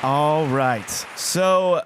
All right. So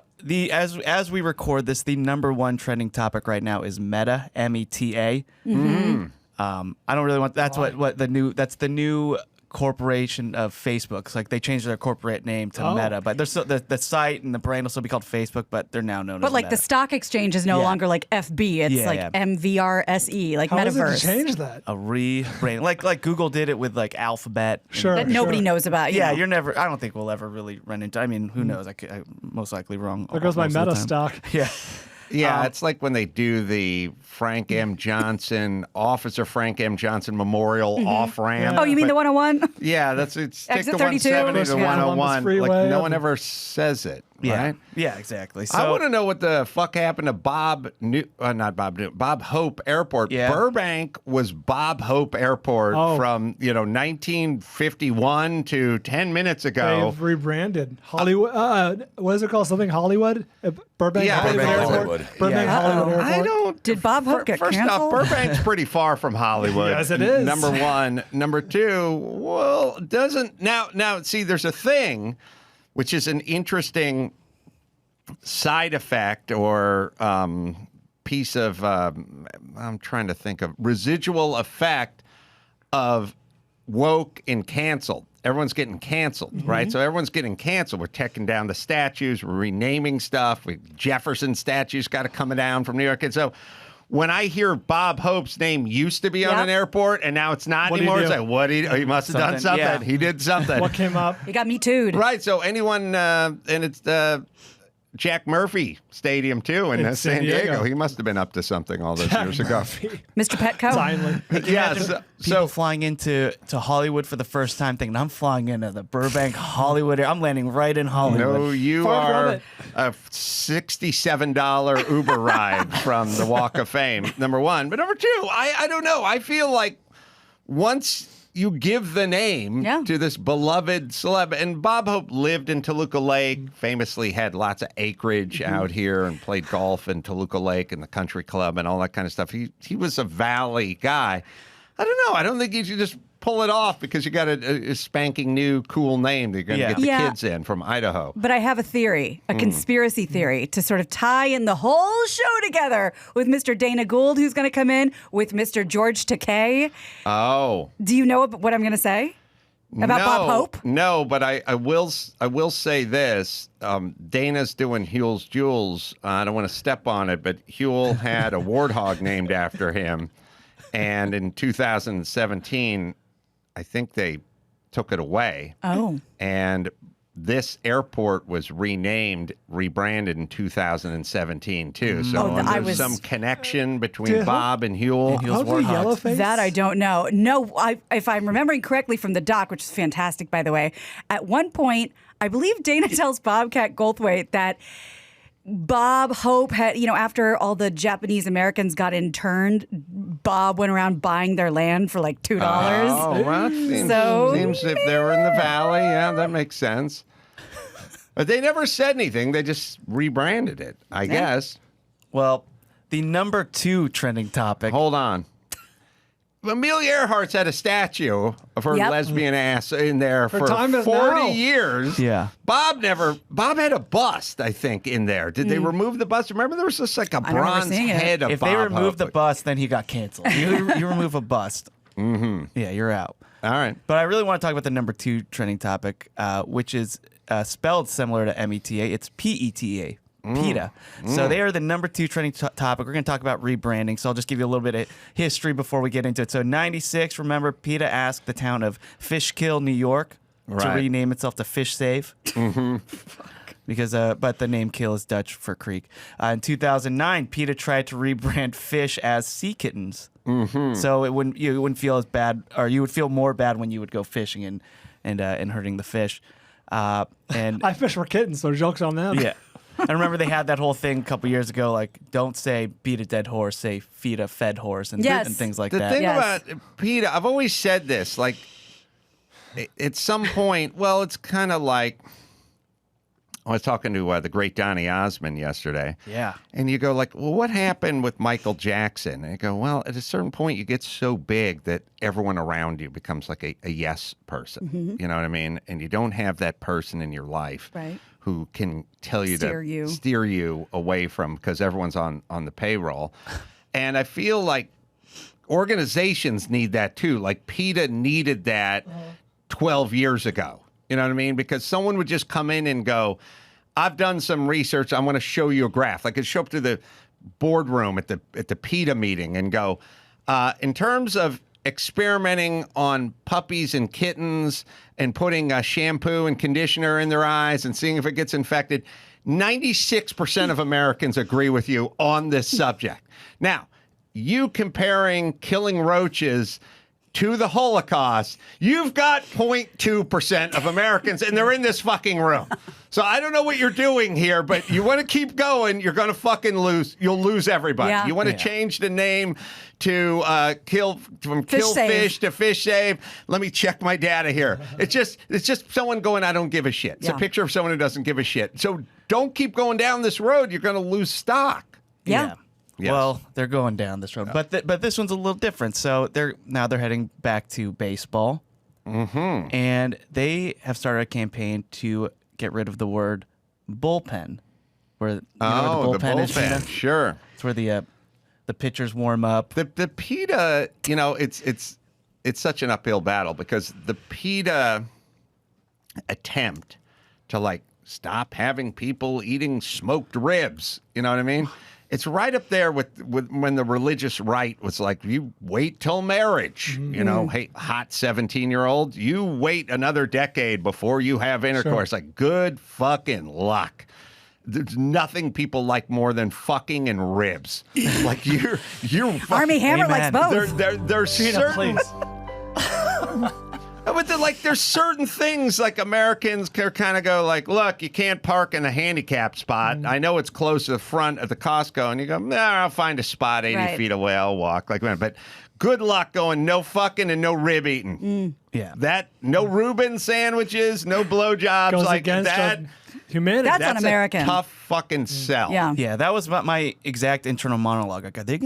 as we record this, the number one trending topic right now is Meta, META. Mm-hmm. I don't really want. That's what the new. That's the new corporation of Facebook. It's like they changed their corporate name to Meta, but there's still, the site and the brand will still be called Facebook, but they're now known as. But like Meta. the stock exchange is no longer like FB. It's MVRSE, like How Metaverse. How does it change that? A rebrand, like Google did it with like Alphabet. Sure. That nobody knows about. Yeah, know. you're never. I don't think we'll ever really run into. I mean, who knows? I'm most likely wrong. There goes my most of the Meta time. stock. Yeah. Yeah, it's like when they do the Frank M. Johnson, Officer Frank M. Johnson Memorial off-ramp. Oh, you mean the 101? Yeah, it's stick Exit the 32? 170 to Yeah. 101. Freeway. Like, no one ever says it, Yeah. right? Yeah, exactly. So I want to know what the fuck happened to Bob Hope Airport. Yeah. Burbank was Bob Hope Airport from 1951 to 10 minutes ago. They've rebranded Hollywood. What is it called? Something Hollywood? Burbank Yeah, Hollywood Burbank Airport? Hollywood. Burbank Yeah. Hollywood Airport. I don't. Did Bob Hope get First canceled? off, Burbank's pretty far from Hollywood. Yes, it is. Number one. Number two, well, doesn't now see there's a thing which is an interesting side effect or piece of I'm trying to think of residual effect of woke and canceled. Everyone's getting canceled, right? So everyone's getting canceled. We're taking down the statues, we're renaming stuff. Jefferson statues got to come down from New York. And so when I hear Bob Hope's name used to be on an airport and now it's not What did he anymore, do? it's like, what did he must have done something. Yeah. He did something. What came up? He got me too'd. Right. So anyone, and it's Jack Murphy Stadium too in In San San Diego. Diego. He must have been up to something all those years ago. Mr. Petco. Finally. Yeah. people flying into Hollywood for the first time thinking, I'm flying into the Burbank Hollywood. I'm landing right in Hollywood. No, you Far from are it. a $67 Uber ride from the Walk of Fame, number one. But number two, I don't know. I feel like once you give the name to this beloved celeb, and Bob Hope lived in Toluca Lake, famously had lots of acreage out here and played golf in Toluca Lake and the country club and all that kind of stuff. He was a Valley guy. I don't know. I don't think you should just pull it off because you got a spanking new cool name that you're going to get the kids in from Idaho. But I have a theory, a conspiracy theory to sort of tie in the whole show together with Mr. Dana Gould, who's going to come in, with Mr. George Takei. Oh. Do you know what I'm going to say about Bob Hope? No, but I will say this. Dana's doing Huel's Jewels. I don't want to step on it, but Huel had a warthog named after him. And in 2017, I think they took it away. Oh. And this airport was rebranded in 2017 too. So there's some connection between Bob and Huel. How did he yellow face? That I don't know. No, if I'm remembering correctly from the doc, which is fantastic, by the way, at one point, I believe Dana tells Bobcat Goldthwait that Bob Hope had, after all the Japanese Americans got interned, Bob went around buying their land for like $2. Oh, well, seems if they were in the valley, yeah, that makes sense. But they never said anything. They just rebranded it, I guess. Well, the number two trending topic. Hold on. Amelia Earhart's had a statue of her lesbian ass in there for time is 40 now. years. Yeah. Bob had a bust, I think, in there. Did they remove the bust? Remember there was just like a I remember bronze seeing it. head of If Bob they remove Hope. the bust, then he got canceled. You remove a bust. Yeah, you're out. All right. But I really want to talk about the number two trending topic, which is spelled similar to META. It's PETA. PETA. So they are the number two trending topic. We're going to talk about rebranding. So I'll just give you a little bit of history before we get into it. So 96, remember, PETA asked the town of Fishkill, New York, to rename itself to Fish Save. Because, but the name Kill is Dutch for creek. In 2009, PETA tried to rebrand fish as sea kittens. So you wouldn't feel as bad, or you would feel more bad when you would go fishing and hurting the fish. And I fish for kittens, so joke's on them. yeah. I remember they had that whole thing a couple years ago, like, don't say beat a dead horse, say feed a fed horse, and things like the that. thing about PETA, I've always said this, like, at some point, well, it's kind of like I was talking to the great Donny Osmond yesterday. Yeah. And you go like, well, what happened with Michael Jackson? And I go, well, at a certain point, you get so big that everyone around you becomes like a yes person. You know what I mean? And you don't have that person in your life Right. who can tell you steer you away from, because everyone's on the payroll. And I feel like organizations need that too. Like PETA needed that 12 years ago. You know what I mean? Because someone would just come in and go, I've done some research. I'm going to show you a graph. Like, I'd show up to the boardroom at the PETA meeting and go, in terms of experimenting on puppies and kittens and putting shampoo and conditioner in their eyes and seeing if it gets infected, 96% of Americans agree with you on this subject. Now, you comparing killing roaches to the Holocaust, you've got 0.2% of Americans, and they're in this fucking room. So I don't know what you're doing here, but you want to keep going, you're going to fucking lose. You'll lose everybody. Yeah. You want to change the name to Kill Save. Fish to Fish Save. Let me check my data here. It's just someone going, I don't give a shit. It's a picture of someone who doesn't give a shit. So don't keep going down this road. You're going to lose stock. Yeah. Yes. Well, they're going down this road, but this one's a little different. So they're heading back to baseball, and they have started a campaign to get rid of the word bullpen. Where where the bullpen is, Gina? Sure. It's where the pitchers warm up. The PETA, it's such an uphill battle, because the PETA attempt to like stop having people eating smoked ribs, you know what I mean? It's right up there with when the religious right was like, you wait till marriage, hey, hot 17-year-old, you wait another decade before you have intercourse. Like, good fucking luck. There's nothing people like more than fucking and ribs. Like, you're Army Hammer likes both. There's certain. But there's certain things like Americans can kind of go like, look, you can't park in a handicapped spot. I know it's close to the front of the Costco, and you go, I'll find a spot 80 feet away. I'll walk like that. But good luck going no fucking and no rib eating. Yeah, no Reuben sandwiches, no blowjobs Goes like against that. Humanity. That's That's un-American. a tough fucking sell. Yeah. that was my exact internal monologue. Like, are they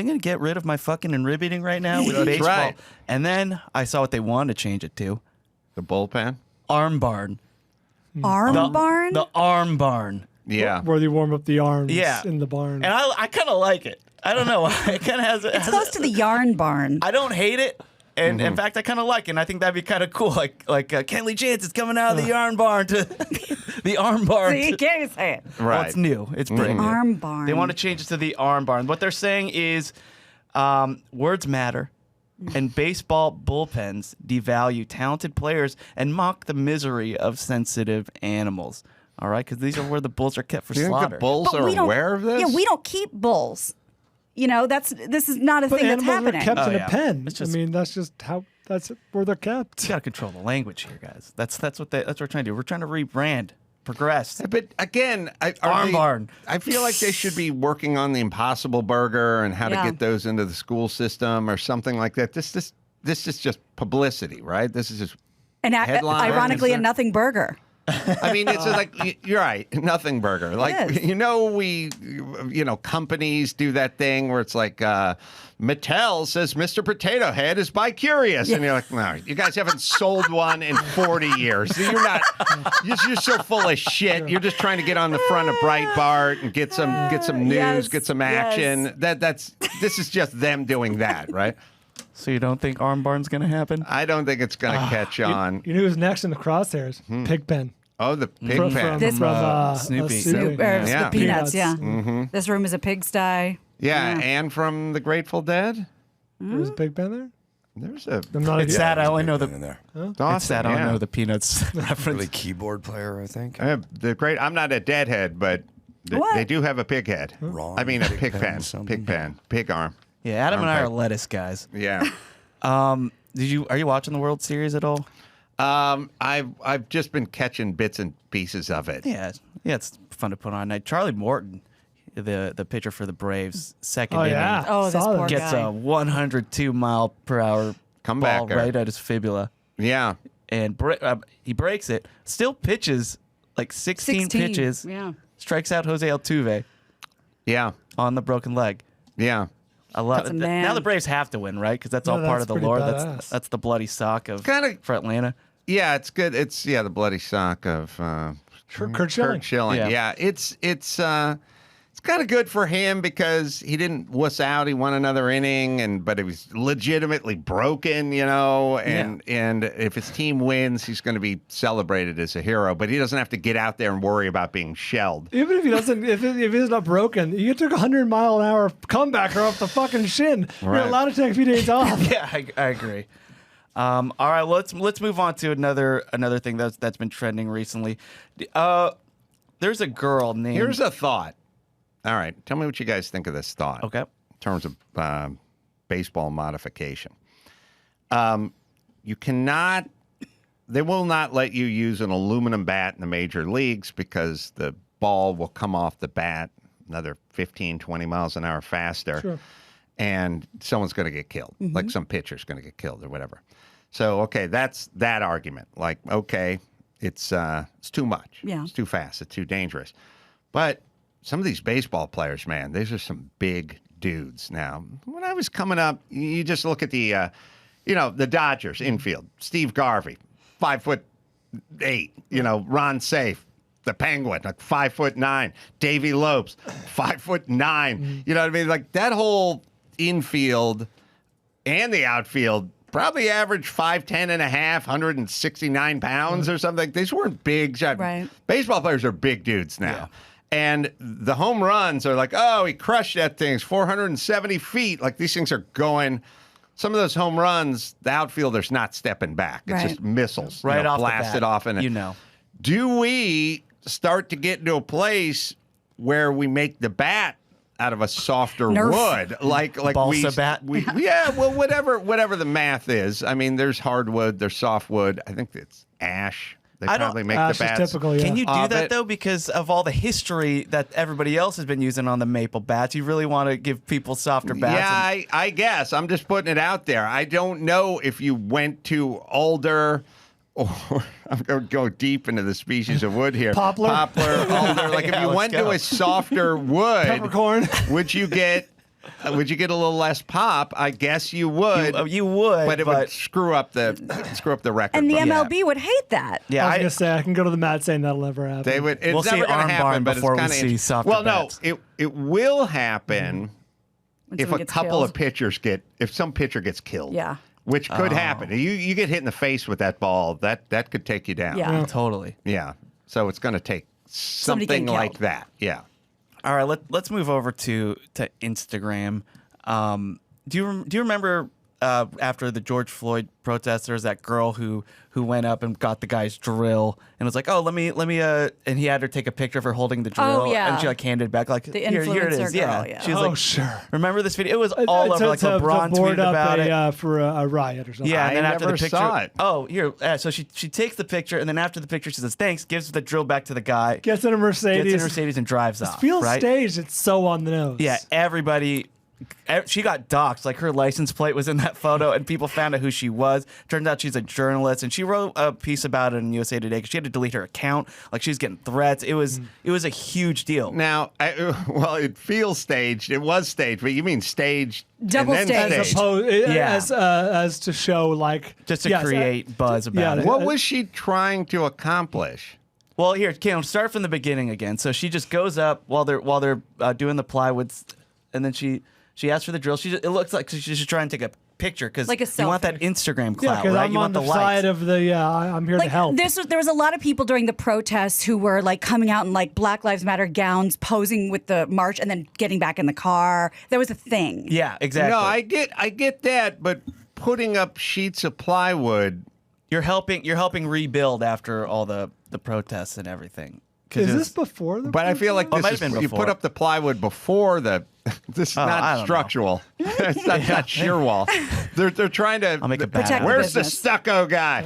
gonna get rid of my fucking and rib eating right now with That's baseball? right. And then I saw what they wanted to change it to: The bullpen. arm barn. Arm barn? The arm barn. Yeah. Where you warm up the arms Yeah. in the barn. And I kind of like it. I don't know. It kind of has. It's close to the yarn barn. I don't hate it. And in fact, I kind of like it. And I think that'd be kind of cool. Like Kenley Chance is coming out of the yarn barn to the arm barn. See, you can't even say it. Right. Well, it's new. It's brand new. Arm barn. They want to change it to the arm barn. What they're saying is words matter, and baseball bullpens devalue talented players and mock the misery of sensitive animals. All right? Because these are where the bulls are kept for Do you think slaughter. the bulls But are we don't- aware of this? Yeah, we don't keep bulls. This is not a But thing that's animals happening. are kept Oh, in yeah. a pen. It's just- I mean, that's just that's where they're kept. You got to control the language here, guys. That's what we're trying to do. We're trying to rebrand, progress. But again, Arm barn. I feel like they should be working on the Impossible Burger and how to Yeah. get those into the school system or something like that. This is just publicity, right? This is just. And headline ironically, a is- nothing burger. I mean, it's just like you're right, nothing burger. Like is. companies do that thing where it's like Mattel says Mr. Potato Head is bi-curious, and you're like, no, you guys haven't sold one in 40 years. You're not. You're so full of shit. You're just trying to get on the front of Breitbart and get some news, Yes, get some action. yes. This is just them doing that, right? So you don't think arm barn's going to happen? I don't think it's going to catch on. You know who's next in the crosshairs? Pigpen. Oh, the pig From, pen. from, This- from Snoopy. Snoopy. Yeah. The peanuts, yeah. Peanuts. This room is a pigsty. Yeah, and from the Grateful Dead. There's a Pigpen there? There's a. I'm not It's a, sad. I only know in there. It's sad. I don't know the Peanuts reference. Really keyboard player, I think. I'm not a deadhead, but What? they do have a pig head. Wrong. I mean, a pig pen, pen. something. Pig pen. Pig arm. Yeah, Adam and I are Okay. lettuce guys. Yeah. Are you watching the World Series at all? I've just been catching bits and pieces of it. Yeah, it's fun to put on. Charlie Morton, the pitcher for the Braves, second inning, yeah. Oh, this Saw poor that. gets guy. a 102 mile per hour Comebacker. ball right at his fibula, Yeah. and he breaks it. Still pitches like 16 16. pitches, Yeah. strikes out Jose Altuve Yeah. on the broken leg. Yeah. I love That's it. a man. Now the Braves have to win, right? Because that's Yeah, all part that's of the pretty lore. badass. That's the bloody sock of Kinda- for Atlanta. Yeah, it's good. It's the bloody sock of Kurt Schilling. Yeah. It's kind of good for him because he didn't wuss out. He won another inning, but it was legitimately broken, And if his team wins, he's going to be celebrated as a hero. But he doesn't have to get out there and worry about being shelled. Even if he doesn't, if he's not broken, you took 100-mile-an-hour comebacker off the fucking shin. Right. You're allowed to take a few days off. Yeah, I agree. All right, let's move on to another thing that's been trending recently. There's a girl named. Here's a thought. All right, tell me what you guys think of this thought. Okay. In terms of baseball modification. You cannot, they will not let you use an aluminum bat in the major leagues because the ball will come off the bat another 15, 20 miles an hour faster. Sure. And someone's going to get killed. Like some pitcher's going to get killed or whatever. So, okay, that's that argument. Like, okay, it's too much. Yeah. It's too fast. It's too dangerous. But some of these baseball players, man, these are some big dudes now. When I was coming up, you just look at the, the Dodgers infield. Steve Garvey, 5'8". Ron Safe, the Penguin, like 5'9". Davey Lopes, 5'9". You know what I mean? Like that whole infield and the outfield probably average 5'10 and a half, 169 pounds or something. These weren't big. Right. Baseball players are big dudes now. And the home runs are like, oh, he crushed that thing. It's 470 feet. Like these things are going. Some of those home runs, the outfielder's not stepping back. It's Right. just missiles. Right off the blasted bat, off. Do we start to get into a place where we make the bat out of a softer Nerf. wood, like Balsa bat? whatever the math is. I mean, there's hardwood, there's softwood. I think it's ash. They I don't- probably make Ash the is bats. typical, yeah. Can you do Of that it. though? Because of all the history that everybody else has been using on the maple bats, you really want to give people softer bats. Yeah, I guess. I'm just putting it out there. I don't know if you went to alder or I'm going to go deep into the species of wood here. Poplar? Alder. Like if Yeah, you let's went go. to a softer wood, Peppercorn. would you get a little less pop? I guess you would. You would, but it would screw up the record. And the book. MLB would hate that. Yeah, I was gonna say I can go to the mat saying that'll never happen. They would. It's We'll see never going arm to happen, barn but before we it's kind see of softer Well, bats. no, it will happen When if someone a gets couple killed. of pitchers if some pitcher gets killed. Yeah. Which could happen. You get hit in the face with that ball, that could take you down. Yeah. totally. Yeah. So it's going to take Somebody something getting like killed. that. Yeah. All right, let's move over to Instagram. Do you remember after the George Floyd protests, there was that girl who went up and got the guy's drill and was like, oh, let me, and he had her take a picture of her holding the drill. Oh, yeah. And she handed it back like, The here it influencer is. Yeah. girl, yeah. She was Oh, like, sure. remember this video? It was all over. Like LeBron board tweeted up about it. for a riot or something. Yeah, and then I after the never picture, saw it. oh, here. So she takes the picture, and then after the picture, she says thanks, gives the drill back to the guy, Gets in a Mercedes. gets in Mercedes, and drives It off. feels right? staged. It's so on the nose. Yeah, everybody. She got doxxed. Like her license plate was in that photo, and people found out who she was. Turns out she's a journalist, and she wrote a piece about it in USA Today because she had to delete her account. Like she was getting threats. It was a huge deal. Now, it feels staged. It was staged, but you mean staged Double and then staged. As staged. opposed, Yeah. as to show like Just to yes, create buzz about yeah, it. What was she trying to accomplish? Well, here, Kim, start from the beginning again. So she just goes up while they're doing the plywoods, and then she asks for the drill. It looks like she's just trying to take a picture because Like a you want that selfie. Instagram Yeah, clout, because right? I'm You on want the likes. side of the. I'm here to Like help. there was a lot of people during the protests who were like coming out in like Black Lives Matter gowns, posing with the march, and then getting back in the car. That was a thing. Yeah, exactly. No, I get that, but putting up sheets of plywood. You're helping rebuild after all the protests and everything. 'Cause Is it was- this before the? But I feel like Oh, it might this have is been you before. put up the plywood before the. This is I not don't know. structural. It's not shear wall. They're trying to I'll make a Protect banner. the Where's the business. stucco guy?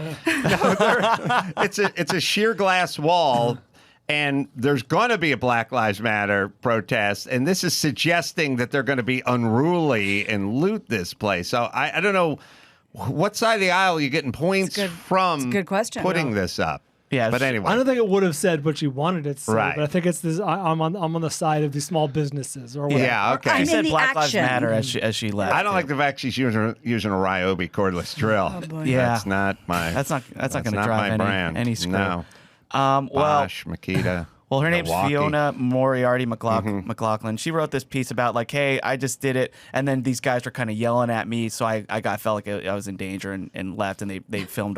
It's a sheer glass wall, and there's going to be a Black Lives Matter protest, and this is suggesting that they're going to be unruly and loot this place. So I don't know what side of the aisle you're getting points It's from. it's a good question. Putting this up. Yeah, But anyway. I don't think it would have said what she wanted it to say, Right. but I think it's this. I'm on the side of these small businesses or whatever. Yeah, okay. I'm She in said the Black Lives action. Matter as she left. I don't like the fact she's using a Ryobi cordless drill. Yeah. That's not my. That's not going to not drive my brand. any screw. No. Well, Bosch, Makita. Well, her name's Milwaukee. Fiona Moriarty McLaughlin. She wrote this piece about like, hey, I just did it, and then these guys were kind of yelling at me, so I felt like I was in danger and left, and they filmed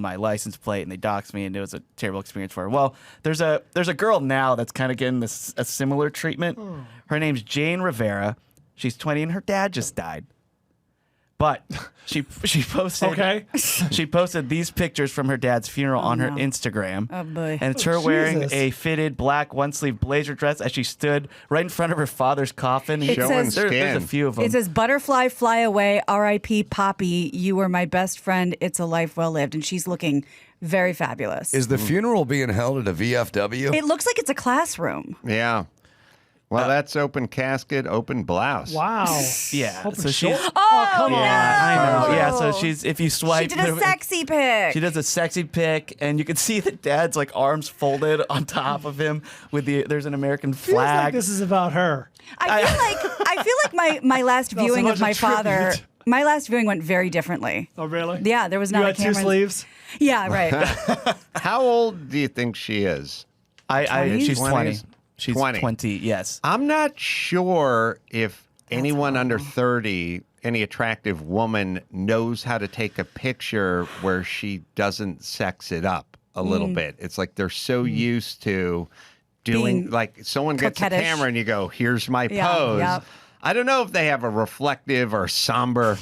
my license plate and they doxed me, and it was a terrible experience for her. Well, there's a girl now that's kind of getting a similar treatment. Her name's Jane Rivera. She's 20, and her dad just died. But she posted she posted these pictures from her dad's funeral on her Instagram. Oh, boy. And it's her wearing Jesus. a fitted black one-sleeve blazer dress as she stood right in front of her father's coffin. It says- There's a few of them. It says, "Butterfly, fly away, R.I.P. Poppy. You were my best friend. It's a life well lived." And she's looking very fabulous. Is the funeral being held at a VFW? It looks like it's a classroom. Yeah. Well, that's open casket, open blouse. Wow. Yeah. Open So she's shoulder. Oh, come no. on. I know. Yeah. So she's if you She swipe, did a sexy pic. She does a sexy pic, and you can see the dad's like arms folded on top of him with there's an American Feels like flag. this is about her. I feel like my last Not so viewing much of a my father. tribute. My last viewing went very differently. Oh, really? Yeah, there was not You a had two camera. sleeves? Yeah, right. How old do you think she is? She's 20. 20s? She's 20. 20. Yes. I'm not sure if anyone under 30, any attractive woman, knows how to take a picture where she doesn't sex it up a little bit. It's like they're so used to doing, Being like someone gets a coquettish. camera and you go, here's my Yeah, pose. yep. I don't know if they have a reflective or somber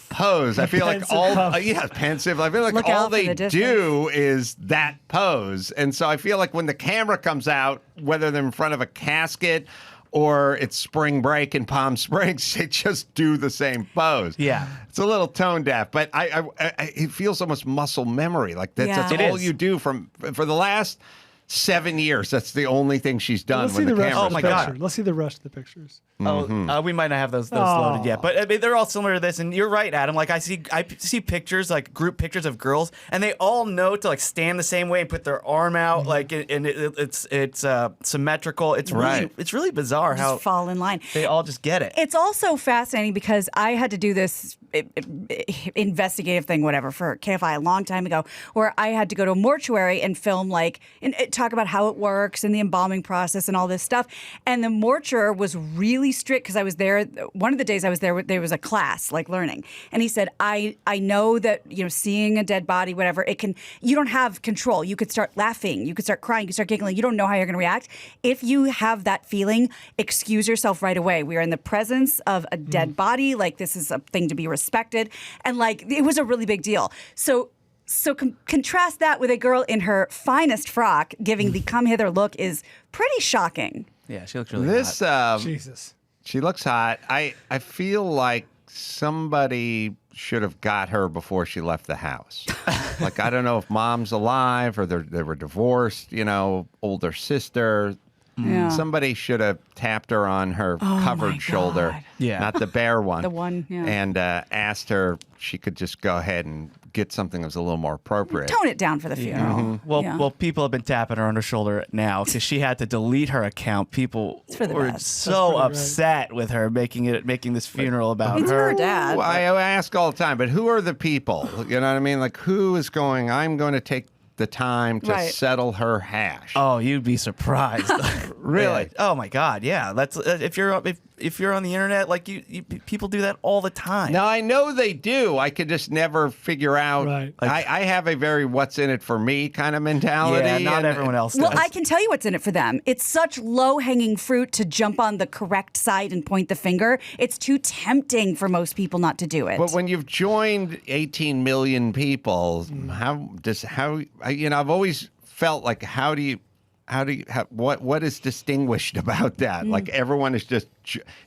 pose. I feel like Pensive all pose. pensive. I feel like Look all out for they the distance. do is that pose. And so I feel like when the camera comes out, whether they're in front of a casket or it's spring break in Palm Springs, they just do the same pose. Yeah. It's a little tone deaf, but it feels almost muscle memory. Like that's Yeah. all It is. you do for the last 7 years. That's the only thing she's done Let's see when the the rest camera's of the my picture. God. Let's see the rest of the pictures. We might not have those loaded yet, but I mean, they're all similar to this. And you're right, Adam. Like I see pictures, like group pictures of girls, and they all know to like stand the same way and put their arm out, like, and it's symmetrical. It's Right. it's really bizarre how Just fall in line. they all just get it. It's also fascinating because I had to do this investigative thing, whatever, for KFI a long time ago, where I had to go to a mortuary and film, like, and talk about how it works and the embalming process and all this stuff. And the mortuary was really strict because I was there. One of the days I was there was a class, like learning, and he said, "I know that seeing a dead body, whatever, you don't have control. You could start laughing, you could start crying, you could start giggling. You don't know how you're going to react. If you have that feeling, excuse yourself right away. We are in the presence of a dead body. Like, this is a thing to be respected." And like, it was a really big deal. So contrast that with a girl in her finest frock giving the come hither look is pretty shocking. Yeah, she looks really This hot. Jesus. She looks hot. I feel like somebody should have got her before she left the house. Like, I don't know if mom's alive or they were divorced, older sister. Yeah. Somebody should have tapped her on her covered my shoulder, God. Yeah. not the bare one. The one, yeah. And asked her she could just go ahead and get something that was a little more appropriate. Tone it down for the funeral. Well, Yeah. well, people have been tapping her on her shoulder now because she had to delete her account. People for the were best. so pretty upset with her making this funeral about It's her. her dad. Well, I ask all the time, but who are the people? You know what I mean? Like, who is going, I'm going to take the time to Right. settle her hash. Oh, you'd be surprised. Really? Yeah. Oh my God, yeah. That's if you're on the internet, like you people do that all the time. Now, I know they do. I could just never figure out. Right. I have a very what's in it for me kind of mentality. yeah, not and- everyone else Well, does. I can tell you what's in it for them. It's such low-hanging fruit to jump on the correct side and point the finger. It's too tempting for most people not to do it. But when you've joined 18 million people, I've always felt like what is distinguished about that? Like, everyone is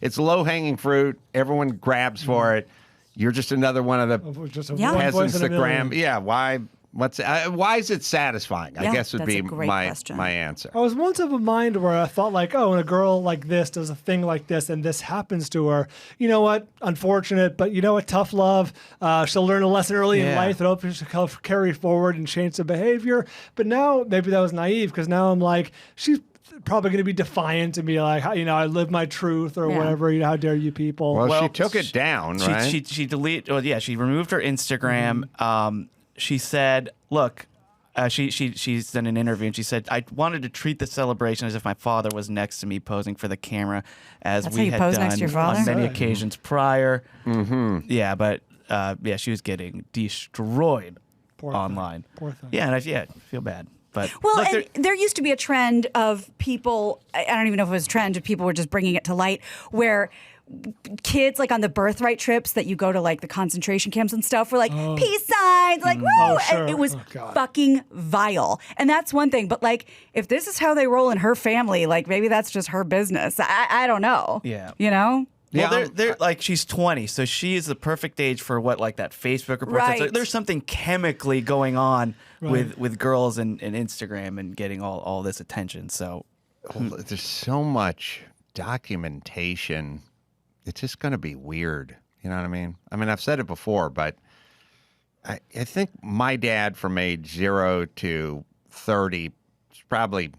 it's low hanging fruit. Everyone grabs for it. You're just another one of the Just a Yeah. one voice peasants in a that grab. million. Yeah, why Why is it satisfying? I Yeah, guess would that's be a great question. my answer. I was once of a mind where I thought like, oh, when a girl like this does a thing like this and this happens to her, you know what? Unfortunate, but you know what? Tough love. She'll learn a lesson early in Yeah. life that hopefully she'll carry forward and change the behavior. But now maybe that was naive because now I'm like, she's probably going to be defiant and be like, you know, I live my truth or Yeah. whatever. You know, how dare you people? Well, she took it down, right? She deleted. Well, yeah, she removed her Instagram. She said, "Look." She's done an interview and she said, I wanted to treat the celebration as if my father was next to me posing for the camera as That's we how you had pose done next to your father? on many occasions prior. Mm-hmm. Yeah, but she was getting destroyed Poor thing. online. Poor thing. Yeah, and I feel bad. But Well, look, and there used to be a trend of people, I don't even know if it was a trend, if people were just bringing it to light, where kids, like on the birthright trips that you go to, like the concentration camps and stuff, were like, peace signs, like, woo! Oh, sure. And it was Oh, God. fucking vile. And that's one thing. But, like, if this is how they roll in her family, like, maybe that's just her business. I don't know. Yeah. You know? Well, Yeah, they're like she's 20, so she is the perfect age for what like that Facebook report. Right. There's something chemically going on Right. with girls and Instagram and getting all this attention. So There's so much documentation. It's just going to be weird. You know what I mean? I mean, I've said it before, but I think my dad from age 0 to 30 is probably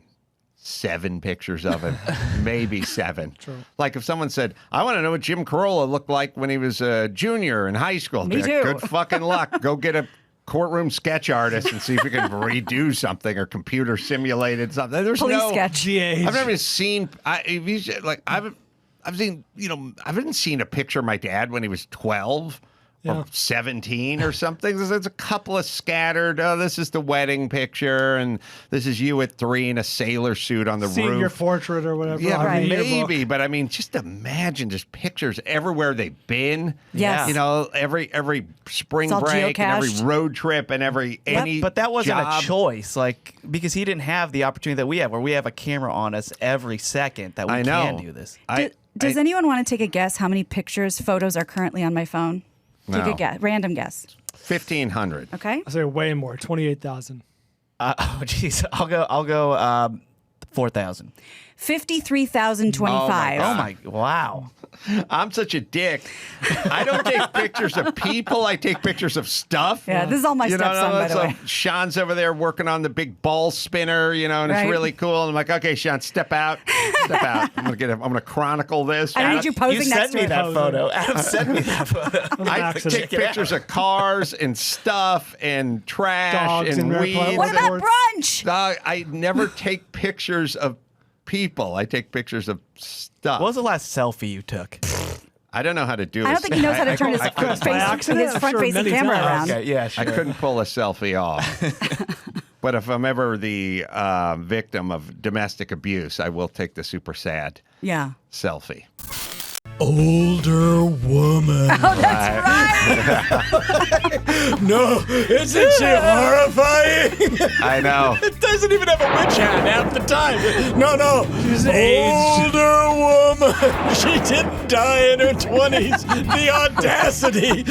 7 pictures of him, maybe 7. True. Like if someone said, I want to know what Jim Carolla looked like when he was a junior in high school. Me I'd be like, too. Good fucking luck. Go get a courtroom sketch artist and see if you can redo something or computer simulated something. There's Police no sketch. GH. I've never seen. I've even seen a picture of my dad when he was 12 Yeah. or 17 or something. There's a couple of scattered. Oh, this is the wedding picture, and this is you at 3 in a sailor suit on the Senior roof. portrait or whatever. Yeah, on the yearbook. maybe, but I mean, just imagine just pictures everywhere they've been. Yes. You know, every spring It's all break and every geocached. road trip and any. but that wasn't job. a choice, like because he didn't have the opportunity that we have, where we have a camera on us every second that we I know. can do this. Does anyone want to take a guess how many photos are currently on my phone? Take No. a guess, random guess. 1,500. Okay. I say way more, 28,000. Oh, jeez, I'll go 4,000. 53,025. Oh my, wow. I'm such a dick. I don't take pictures of people. I take pictures of stuff. Yeah, this is all my stepson, by the way. Sean's over there working on the big ball spinner, you know, and Right. it's really cool. And I'm like, okay, Sean, step out. Step out. I'm gonna chronicle this. I need you posing You next sent to me it. that photo. Adam sent me that photo. I Accident. take pictures of cars and stuff and trash Dogs and and weeds. What about brunch? I never take pictures of people. I take pictures of stuff. What was the last selfie you took? I don't know how to do this. I don't think he knows how to turn his accident, I'm sure front-facing many camera times. around. Okay, yeah, sure. I couldn't pull a selfie off. But if I'm ever the victim of domestic abuse, I will take the super sad Yeah. selfie. Older woman. Oh, that's right. No, isn't she horrifying? I know. It doesn't even have a witch hat half the time. No. She's aged. Older woman. She didn't die in her 20s. The audacity.